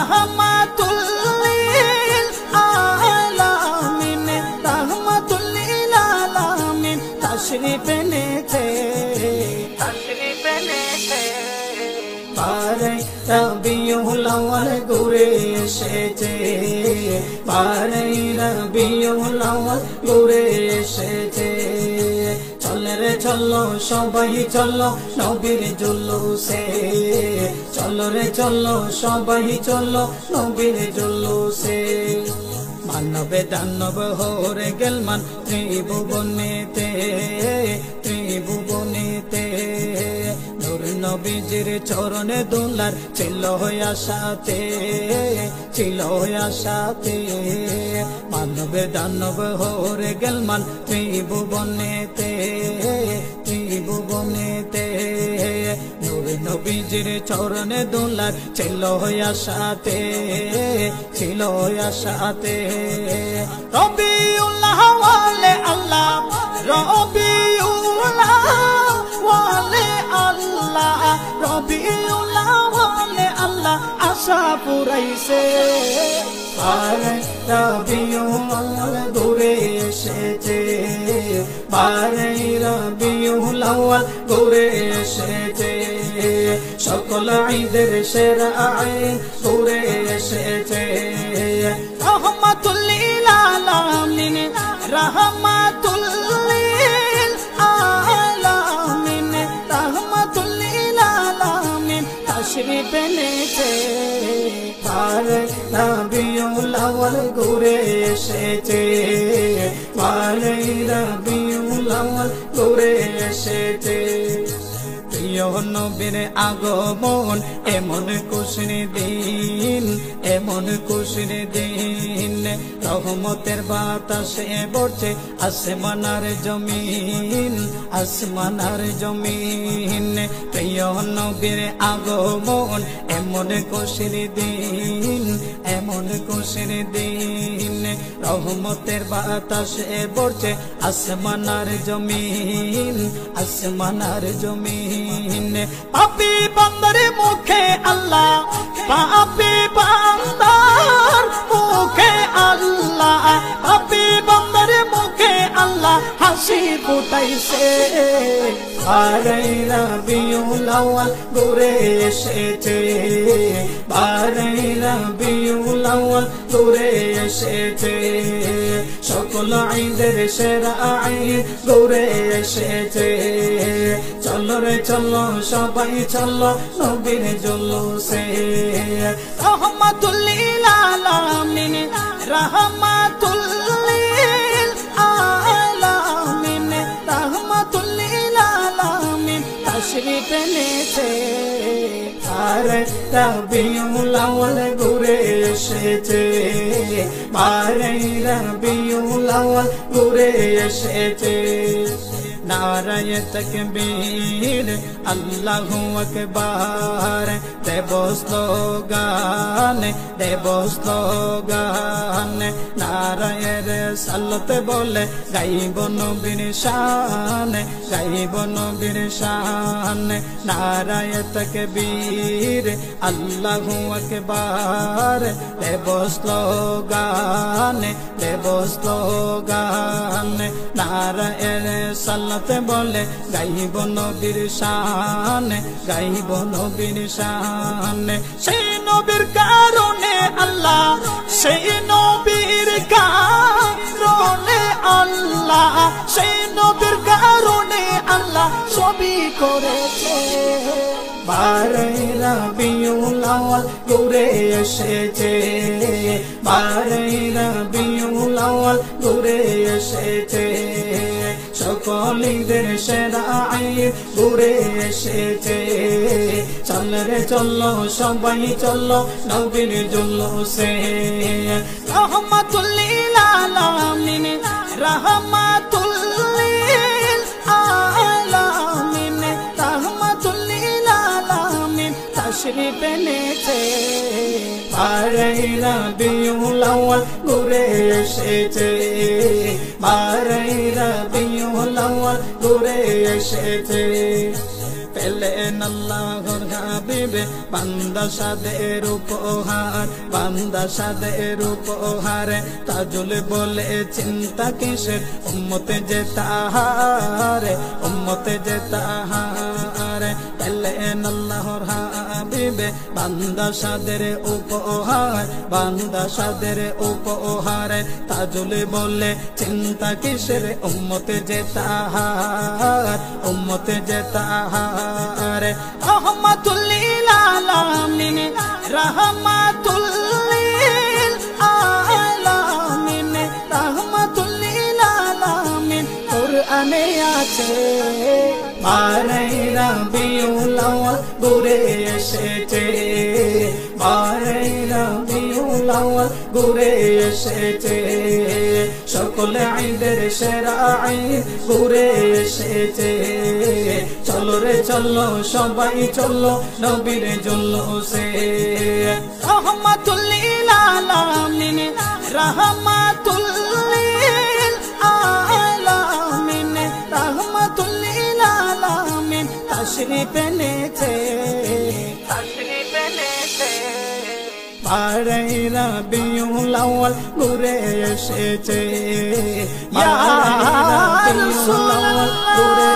রাহমাতুল লিল আলামিন রাহমাতুল লিল আলামিন তাশরীফ এনেছে বারে রবিউল আউয়াল ঘুরে এসেছে বারে রবিউল আউয়াল ঘুরে এসেছে চলে রে চলো সবাই চলো নবীর জুলুসে চলো রে চলো সবাই চলো নবীর জুলুসে মানবে দানব হরে গেলমান ত্রিভুবনেতে নূর নবীজির চরণে দুলার ছিল আশাতে মানবে দানব হরে গেলমান ত্রিভুবনেতে নূর নবীজির চরণে দুলার ছিল আশাতে রবিউল্লাহ ওয়ালে আল্লাহ রবিউল্লাহ ওয়ালে আল্লাহ রবিউল্লাহ ওয়ালে আল্লাহ আশা পুরাইছে বারে রবিউল ঘুরে এসেছে বারে রবিউল আউয়াল ঘুরে এসেছে সকল ঈদের সেরা ঈদ ঘুরে এসেছে রাহমাতুল লিল আলামিন রাহমাতুল লিল আলামিন রাহমাতুল লিল আলামিন তাশরীফ এনেছে বারে রবিউল আউয়াল ঘুরে এসেছে বারে রবিউল আউয়াল ঘুরে এসেছে প্রিয় নবীর আগমন এমন খুশির দিন রহমতের বাতাসে বর্ষে আসমানার জমিন প্রিয় নবীর আগমন এমন খুশির দিন রহমতের বাতাসে বর্ষে আসমানার জমিন পাপী বান্দার মুখে আল্লাহ পাপী বান্দার মুখে আল্লাহ পাপী বান্দার মুখে আল্লাহ হাসি ফুটাইছে বারে রবিউল আউয়াল ঘুরে এসেছে বারে রবিউল আউয়াল ঘুরে এসেছে সকল ঈদের সেরা ঈদ ঘুরে এসেছে চলো রে চলো সবাই চলো নবীর জুলুসে রাহমাতুল লিল আলামিন রাহমাতুল লিল আলামিন রাহমাতুল লিল আলামিন তাশরীফ এনেছে বারে রবিউল আউয়াল ঘুরে এসেছে বারে রবিউল আউয়াল ঘুরে এসেছে নারায়ে তাকবীর আল্লাহু আকবার দেব স্লোগান নারায়ে রিসালাত বলে গাইব নবীর শান নারায়ে তাকবীর আল্লাহু আকবার দেব স্লোগান নারায়ে রিসালাত বলে গাইব নবীর শান সেই নবীর কারণে আল্লাহ সেই নবীর কারণে আল্লাহ সেই নবীর কারণে আল্লাহ সবই করেছে বারে রবিউল আউয়াল ঘুরে এসেছে বারে রবিউল আউয়াল ঘুরে এসেছে সকল ঈদের সেরা ঈদ ঘুরে এসেছে চল রে চলো সবাই চলো নবীর জুলুসে রাহমাতুল লিল আলামিন রাহমাতুল লিল আলামিন রাহমাতুল লিল আলামিন তাশরীফ এনেছে বারে রবিউল আউয়াল ঘুরে এসেছে বারে রবিউল আউয়াল ঘুরে এসেছে পেলেন আল্লাহর হাবিবে বান্দা সাদের উপহার বান্দা সাদের উপহারে তাজুল বলে চিন্তা কিসের উম্মতে যে তাহারে উম্মতে যে তাহারে পেলেন আল্লাহর হাবিবে বান্দা সাদের উপহার বান্দা সাদের উপহারে তাজুল বলে চিন্তা কিসের উম্মতে যে তাহার উম্মতে যে তাহারে রহমাতুল লিল আলামিন রহমাতুল লিল আলামিন রহমাতুল লিল আলামিন কুরআনে আছে বারে রবিউল আউয়াল ঘুরে এসেছে বারে রবিউল আউয়াল ঘুরে এসেছে সকল ঈদের সেরা ঈদ ঘুরে এসেছে চলো রে চলো সবাই চলো নবীর জুলুসে রহমাতুল লিল আলামিন রহমাতুল লিল আলামিন রহমাতুল লিল আলামিন তশরিফ এনেছে তশরিফ এনেছে বারে রবিউল আউয়াল ঘুরে এসেছে ইয়া রাসূলুল্লাহ ঘুরে